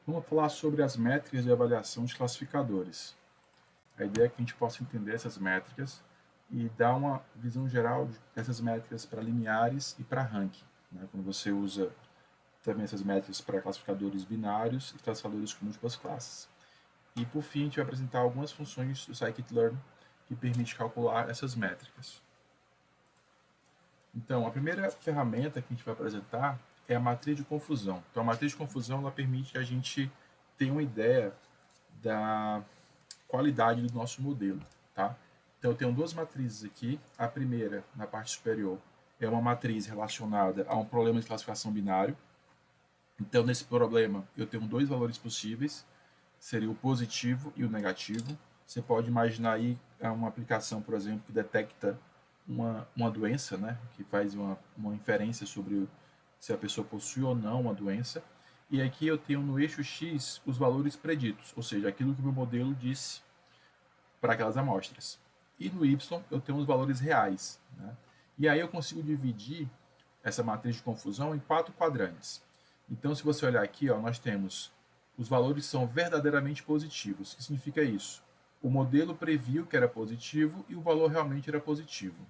Vamos falar sobre as métricas de avaliação de classificadores. A ideia é que a gente possa entender essas métricas e dar uma visão geral dessas métricas para lineares e para ranking, né? Quando você usa também essas métricas para classificadores binários e classificadores com múltiplas classes. E por fim, a gente vai apresentar algumas funções do scikit-learn que permite calcular essas métricas. Então, a primeira ferramenta que a gente vai apresentar é a matriz de confusão. Então, a matriz de confusão ela permite que a gente tenha uma ideia da qualidade do nosso modelo, tá? Então, eu tenho duas matrizes aqui. A primeira, na parte superior, é uma matriz relacionada a um problema de classificação binário. Então, nesse problema, eu tenho dois valores possíveis, seria o positivo e o negativo. Você pode imaginar aí uma aplicação, por exemplo, que detecta uma doença, né? Que faz uma inferência sobre se a pessoa possui ou não uma doença. E aqui eu tenho no eixo X os valores preditos, ou seja, aquilo que o meu modelo disse para aquelas amostras. E no Y eu tenho os valores reais, né? E aí eu consigo dividir essa matriz de confusão em 4 quadrantes. Então, se você olhar aqui, ó, nós temos os valores são verdadeiramente positivos. O que significa isso? O modelo previu que era positivo e o valor realmente era positivo.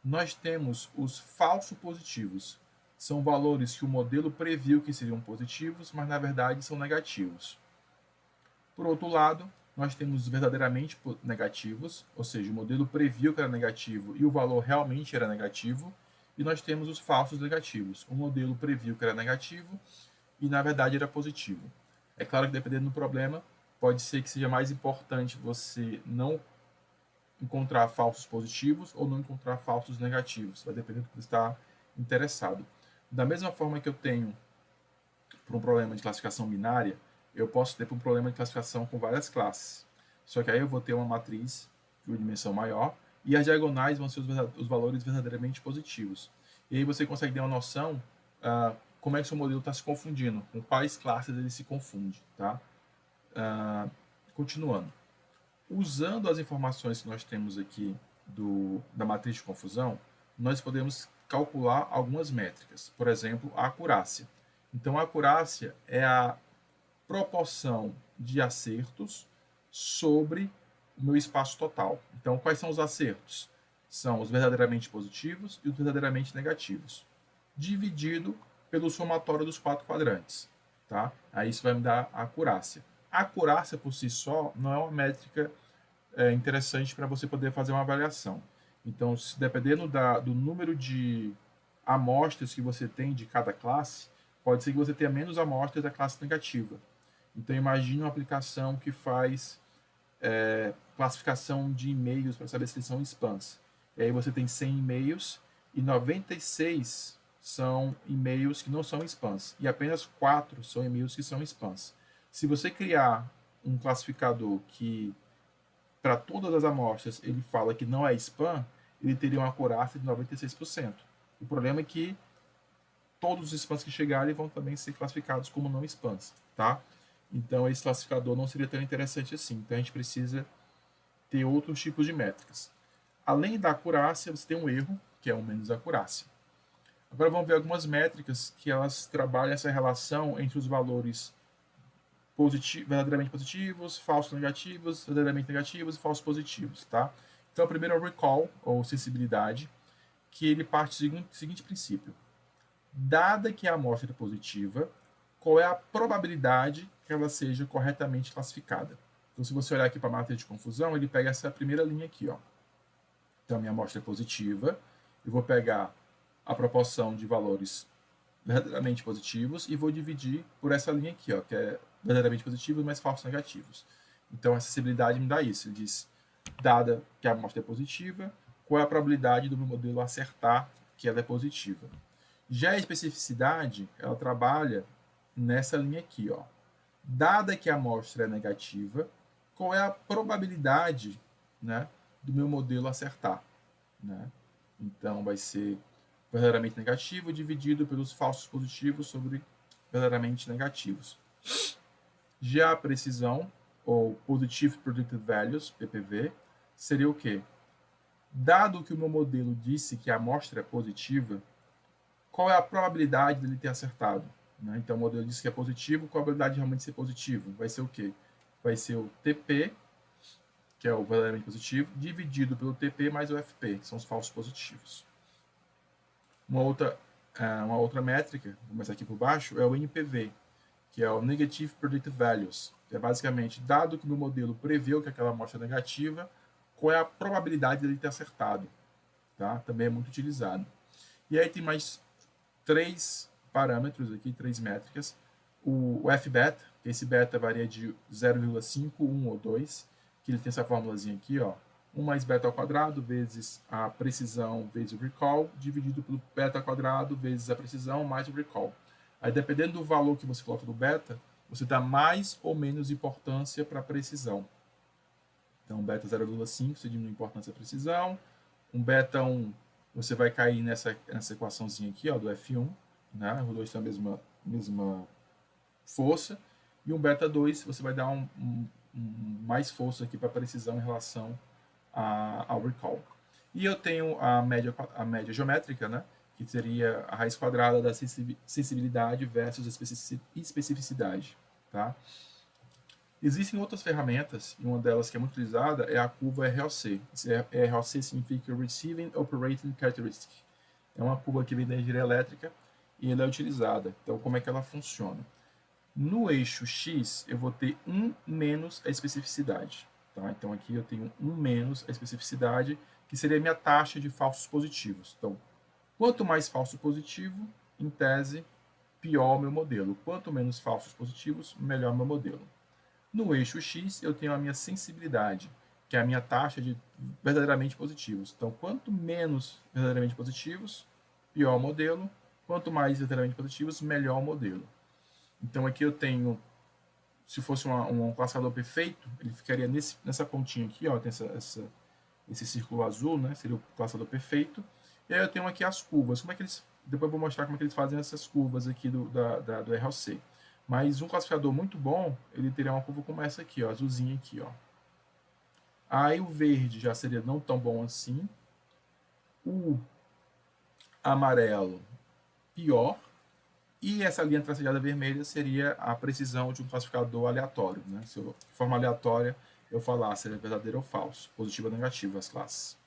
Nós temos os falsos positivos. São valores que o modelo previu que seriam positivos, mas na verdade são negativos. Por outro lado, nós temos os verdadeiramente negativos, ou seja, o modelo previu que era negativo e o valor realmente era negativo. E nós temos os falsos negativos. O modelo previu que era negativo e na verdade era positivo. É claro que dependendo do problema, pode ser que seja mais importante você não encontrar falsos positivos ou não encontrar falsos negativos. Vai depender do que você está interessado. Da mesma forma que eu tenho para um problema de classificação binária, eu posso ter para um problema de classificação com várias classes. Só que aí eu vou ter uma matriz de uma dimensão maior e as diagonais vão ser os valores verdadeiramente positivos. E aí você consegue ter uma noção como é que o seu modelo está se confundindo, com quais classes ele se confunde. Tá? Continuando. Usando as informações que nós temos aqui da matriz de confusão, nós podemos calcular algumas métricas. Por exemplo, a acurácia. Então, a acurácia é a proporção de acertos sobre o meu espaço total. Então, quais são os acertos? São os verdadeiramente positivos e os verdadeiramente negativos, dividido pelo somatório dos 4 quadrantes. Tá? Aí isso vai me dar a acurácia. A acurácia por si só não é uma métrica interessante para você poder fazer uma avaliação. Então, se dependendo do número de amostras que você tem de cada classe, pode ser que você tenha menos amostras da classe negativa. Então, imagine uma aplicação que faz classificação de e-mails para saber se eles são spams. E aí você tem 100 e-mails e 96 são e-mails que não são spams. E apenas 4 são e-mails que são spams. Se você criar um classificador que, para todas as amostras, ele fala que não é spam, ele teria uma acurácia de 96%. O problema é que todos os spams que chegarem vão também ser classificados como não spams, tá? Então, esse classificador não seria tão interessante assim. Então, a gente precisa ter outros tipos de métricas. Além da acurácia, você tem um erro, que é um menos acurácia. Agora, vamos ver algumas métricas que elas trabalham essa relação entre os valores verdadeiramente positivos, falsos negativos, verdadeiramente negativos e falsos positivos, tá? Então, o primeiro é o recall, ou sensibilidade, que ele parte do seguinte princípio. Dada que a amostra é positiva, qual é a probabilidade que ela seja corretamente classificada? Então, se você olhar aqui para a matriz de confusão, ele pega essa primeira linha aqui, ó. Então, a minha amostra é positiva, eu vou pegar a proporção de valores verdadeiramente positivos e vou dividir por essa linha aqui, ó, que é verdadeiramente positivos, mas falsos negativos. Então, a acessibilidade me dá isso. Ele diz, dada que a amostra é positiva, qual é a probabilidade do meu modelo acertar que ela é positiva? Já a especificidade, ela trabalha nessa linha aqui, ó. Dada que a amostra é negativa, qual é a probabilidade, né, do meu modelo acertar? Né? Então, vai ser verdadeiramente negativo dividido pelos falsos positivos sobre verdadeiramente negativos. Já a precisão, ou Positive Predicted Values, PPV, seria o quê? Dado que o meu modelo disse que a amostra é positiva, qual é a probabilidade dele ter acertado? né? Então, o modelo diz que é positivo, qual a probabilidade de realmente ser positivo? Vai ser o quê? Vai ser o TP, que é o verdadeiramente positivo, dividido pelo TP mais o FP, que são os falsos positivos. Uma outra métrica, vou começar aqui por baixo, é o NPV, que é o Negative Predicted Values, que é basicamente, dado que o meu modelo preveu que aquela amostra é negativa, qual é a probabilidade dele ter acertado. Tá? Também é muito utilizado. E aí tem mais 3 parâmetros aqui, 3 métricas. O F-beta, que esse beta varia de 0,5, 1 ou 2, que ele tem essa formulazinha aqui, ó, 1 mais beta ao quadrado vezes a precisão vezes o recall, dividido pelo beta ao quadrado vezes a precisão mais o recall. Aí, dependendo do valor que você coloca do beta, você dá mais ou menos importância para a precisão. Então, beta 0,5, você diminui a importância da precisão. Um beta 1, você vai cair nessa equaçãozinha aqui, ó, do F1, né? Os dois têm a mesma força. E um beta 2, você vai dar mais força aqui para a precisão em relação ao recall. E eu tenho a média geométrica, né? Que seria a raiz quadrada da sensibilidade versus especificidade, tá? Existem outras ferramentas, e uma delas que é muito utilizada é a curva ROC. ROC significa Receiving Operating Characteristic. É uma curva que vem da engenharia elétrica e ela é utilizada. Então, como é que ela funciona? No eixo X, eu vou ter 1 menos a especificidade. Tá? Então, aqui eu tenho 1 menos a especificidade, que seria a minha taxa de falsos positivos. Então, quanto mais falso positivo, em tese, pior o meu modelo. Quanto menos falsos positivos, melhor o meu modelo. No eixo X, eu tenho a minha sensibilidade, que é a minha taxa de verdadeiramente positivos. Então, quanto menos verdadeiramente positivos, pior o modelo. Quanto mais verdadeiramente positivos, melhor o modelo. Então, aqui eu tenho, se fosse um classificador perfeito, ele ficaria nessa pontinha aqui, ó, tem esse círculo azul, né? Seria o classificador perfeito. E aí eu tenho aqui as curvas. Como é que eles, depois eu vou mostrar como é que eles fazem essas curvas aqui do RLC. Mas um classificador muito bom, ele teria uma curva como essa aqui, ó, azulzinha aqui, ó. Aí o verde já seria não tão bom assim. O amarelo, pior. E essa linha tracejada vermelha seria a precisão de um classificador aleatório, né? Se eu, de forma aleatória, eu falar se ele é verdadeiro ou falso, positivo ou negativo, as classes.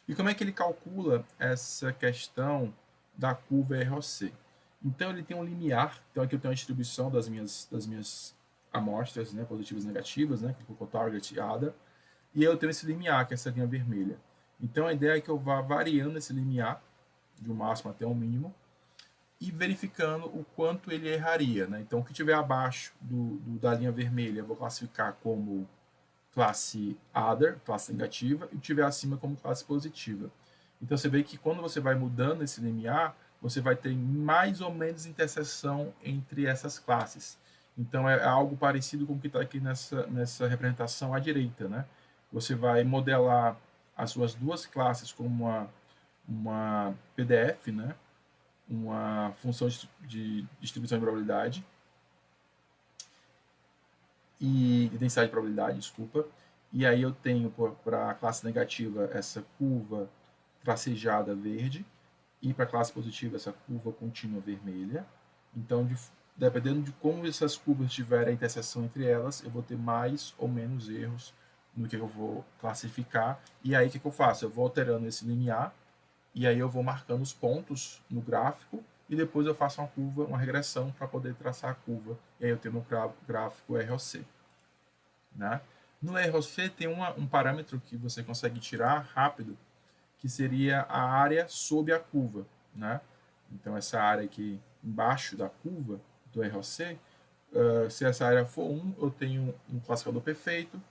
E como é que ele calcula essa questão da curva ROC? Então, ele tem um limiar. Então, aqui eu tenho a distribuição das minhas amostras, né, positivas e negativas, né, que colocou target e ADA. E eu tenho esse limiar, que é essa linha vermelha. Então, a ideia é que eu vá variando esse limiar, de um máximo até um mínimo, e verificando o quanto ele erraria. Né? Então, o que estiver abaixo da linha vermelha, eu vou classificar como classe Other, classe negativa, e o que estiver acima como classe positiva. Então, você vê que quando você vai mudando esse limiar, você vai ter mais ou menos interseção entre essas classes. Então, é algo parecido com o que está aqui nessa representação à direita. Né? Você vai modelar as suas duas classes como uma PDF, né? Uma função de distribuição de probabilidade e densidade de probabilidade, desculpa. E aí eu tenho para a classe negativa essa curva tracejada verde e para a classe positiva essa curva contínua vermelha. Então, dependendo de como essas curvas tiverem a interseção entre elas, eu vou ter mais ou menos erros no que eu vou classificar. E aí o que eu faço? Eu vou alterando esse limiar e aí eu vou marcando os pontos no gráfico e depois eu faço uma curva, uma regressão para poder traçar a curva. E aí eu tenho meu gráfico ROC. Né? No ROC tem um parâmetro que você consegue tirar rápido, que seria a área sob a curva. Né? Então essa área aqui embaixo da curva do ROC, se essa área for 1, eu tenho um classificador perfeito,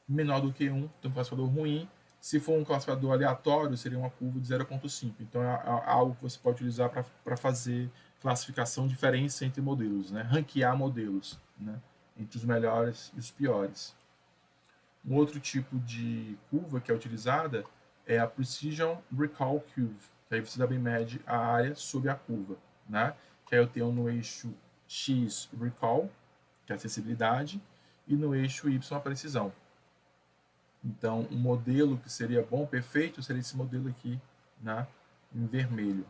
menor do que 1, tenho um classificador ruim. Se for um classificador aleatório, seria uma curva de 0,5. Então, é algo que você pode utilizar para fazer classificação, diferença entre modelos, né? Ranquear modelos, né? Entre os melhores e os piores. Um outro tipo de curva que é utilizada é a Precision Recall Curve, que aí você também mede a área sob a curva, né? Que aí eu tenho no eixo X Recall, que é a acessibilidade, e no eixo Y a precisão. Então, um modelo que seria bom, perfeito, seria esse modelo aqui, né, em vermelho.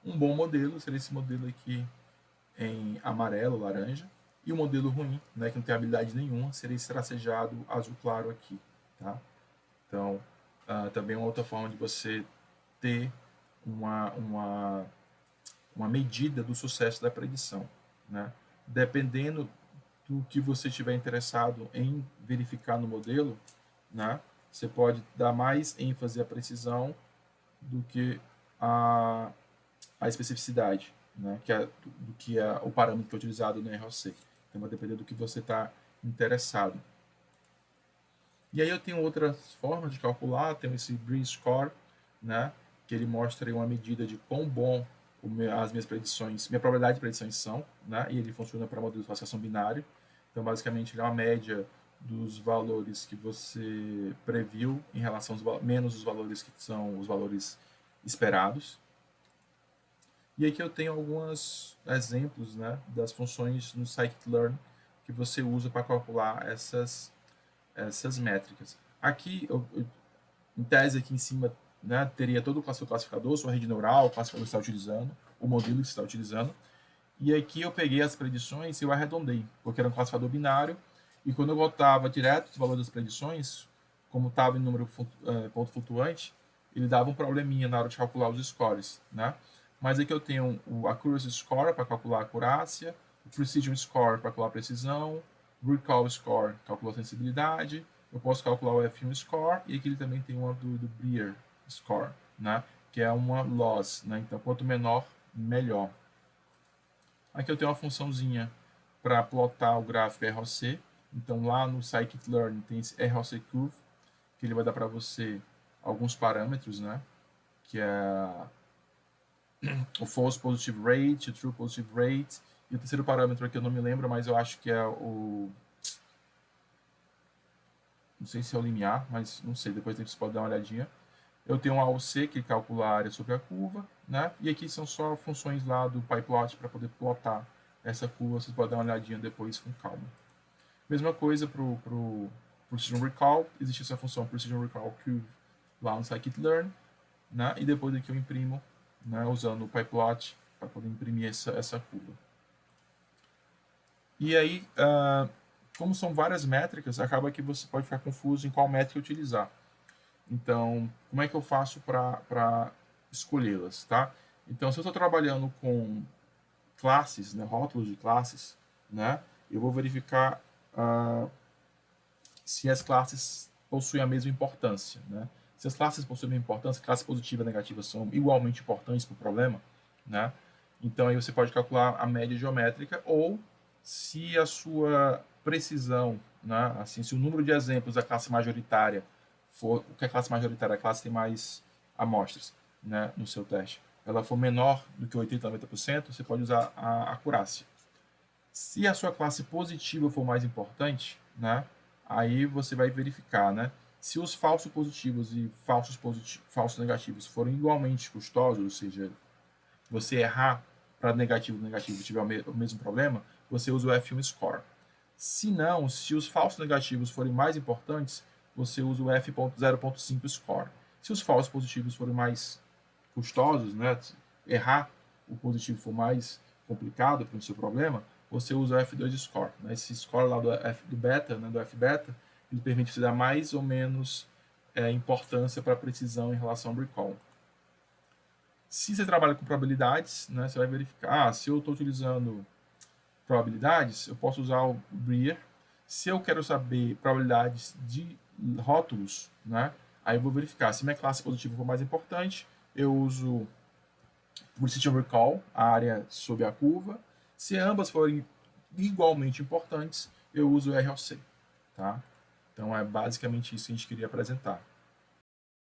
Um bom modelo seria esse modelo aqui em amarelo, laranja, e o modelo ruim, né, que não tem habilidade nenhuma, seria esse tracejado azul claro aqui, tá? Então, também é uma outra forma de você ter uma medida do sucesso da predição, né? Dependendo do que você estiver interessado em verificar no modelo, né, você pode dar mais ênfase à precisão do que a especificidade, né, do que é o parâmetro que é utilizado no ROC. Então vai depender do que você está interessado. E aí eu tenho outras formas de calcular, tenho esse Breeze Score, né, que ele mostra uma medida de quão bom as minhas predições, minha probabilidade de predições são, né, e ele funciona para modelos de classificação binário. Então basicamente ele é uma média dos valores que você previu em relação aos menos os valores que são os valores esperados. E aqui eu tenho alguns exemplos, né, das funções no scikit-learn que você usa para calcular essas métricas. Aqui, em tese, aqui em cima, né, teria todo o classificador, sua rede neural, o classificador que você está utilizando, o modelo que você está utilizando. E aqui eu peguei as predições e eu arredondei, porque era um classificador binário. E quando eu botava direto os valores das predições, como estava em número ponto flutuante, ele dava um probleminha na hora de calcular os scores, né? Mas aqui eu tenho o Accuracy Score para calcular a acurácia, o Precision Score para calcular a precisão, o Recall Score calcula a sensibilidade, eu posso calcular o F1 Score, e aqui ele também tem uma do Brier Score, né? Que é uma loss, né? Então, quanto menor, melhor. Aqui eu tenho uma funçãozinha para plotar o gráfico ROC. Então, lá no scikit-learn tem esse ROC Curve, que ele vai dar para você alguns parâmetros, né? Que é o False Positive Rate, o True Positive Rate, e o terceiro parâmetro aqui eu não me lembro, mas eu acho que é o... Não sei se é o limiar, mas não sei, depois você pode dar uma olhadinha. Eu tenho um AOC, que calcula a área sobre a curva, né? E aqui são só funções lá do PyPlot para poder plotar essa curva. Vocês podem dar uma olhadinha depois com calma. Mesma coisa para o Precision Recall. Existe essa função Precision Recall Curve lá no scikit-learn, né? E depois aqui eu imprimo, né, usando o PyPlot para poder imprimir essa curva. E aí, como são várias métricas, acaba que você pode ficar confuso em qual métrica utilizar. Então, como é que eu faço para escolhê-las, tá? Então, se eu estou trabalhando com classes, né, rótulos de classes, né, eu vou verificar se as classes possuem a mesma importância, né? Se as classes possuem a mesma importância, classes positivas e negativas são igualmente importantes para o problema, né? Então, aí você pode calcular a média geométrica, ou se a sua precisão, né, assim, se o número de exemplos da classe majoritária for, o que é a classe majoritária? A classe tem mais amostras, né, no seu teste. Ela for menor do que 80% a 90%, você pode usar a acurácia. Se a sua classe positiva for mais importante, né, aí você vai verificar, né, se os falsos positivos e falsos negativos forem igualmente custosos, ou seja, você errar para negativo e tiver o mesmo problema, você usa o F1 Score. Se não, se os falsos negativos forem mais importantes, você usa o F.0.5 Score. Se os falsos positivos forem mais custosos, né, errar o positivo for mais complicado para o seu problema, você usa o F2 Score. Né? Esse score lá do beta, né, do F-beta, ele permite você dar mais ou menos importância para a precisão em relação ao recall. Se você trabalha com probabilidades, né, você vai verificar, se eu estou utilizando probabilidades, eu posso usar o Brier. Se eu quero saber probabilidades de rótulos, né, aí eu vou verificar. Se minha classe positiva for mais importante, eu uso o Precision Recall, a área sob a curva. Se ambas forem igualmente importantes, eu uso o ROC. Tá? Então é basicamente isso que a gente queria apresentar.